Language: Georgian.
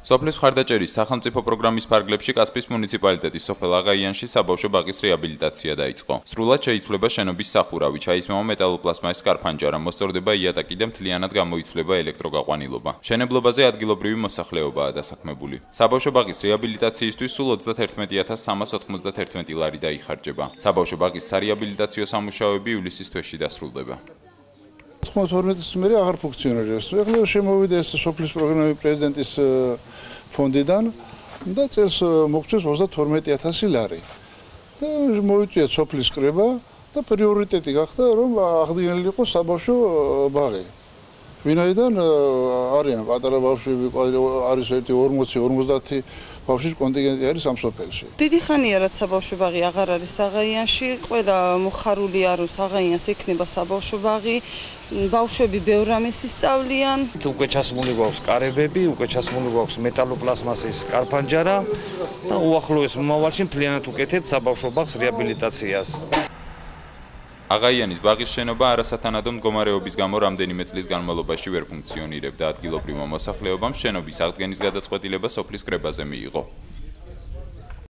სოფლის მხარდაჭერის სახელმწიფო პროგრამის ფარგლებში კასპის მუნიციპალიტეტის სოფელ აღაიანში საბავშვო ბაღის რეაბილიტაცია დაიწყო. სრულად შეიცვლება შენობის სახურავი, ჩაისმევა მეტალოპლასმასის სკარფანჯარა, მოსწორდება იატაკი და მთლიანად გამოიცვლება ელექტროგაყვანილობა. მშენებლობაზე ადგილობრივი მოსახლეობაა დასაქმებული. საბავშვო ბაღის რეაბილიტაციისთვის სულ 31391 ლარი დაიხარჯება. საბავშვო ბაღის სარეაბილიტაციო სამუშაოები ივლისის თვეში დასრულდება. 92-ის მერე აღარ ფუნქციონირებს. ეხლა შემოვიდა ეს სოფლის პროგრამის პრეზიდენტის ფონდიდან და წელს მოგწევს 32000 ლარი. და მოიწვია სოფლის კრება და პრიორიტეტი გახდა რომ აღდგენილი იყოს საბავშვო ბაღი. ვინაიდან არიან პატარა ბავშვები, არის 40-50 ბავშვის კონტინგენტი არის ამ სოფელში. დიდი ხანია რაც საბავშვო ბაღი აღარ არის აღაიანში, ყველა მოხარულია რომ აღაიანს ექნება საბავშვო ბაღი. ბავშვები ბევრ რამეს ისწავლიან. უკვე ჩასმული გვაქვს კარებები, უკვე ჩასმული გვაქვს მეტალოპლასმასის სკარფანჯარა და უახლოეს მომავალში მთლიანად უკეთებთ საბავშვო ბაღს რეაბილიტაციას. აღაიანის ბაღის შენობა არასათანადო მდგომარეობის გამო რამდენიმე წლის განმავლობაში ვერ ფუნქციონირებდა. ადგილობრივმა მოსახლეობამ შენობის აღდგენის გადაწყვეტილება სოფლის კრებაზე მიიღო.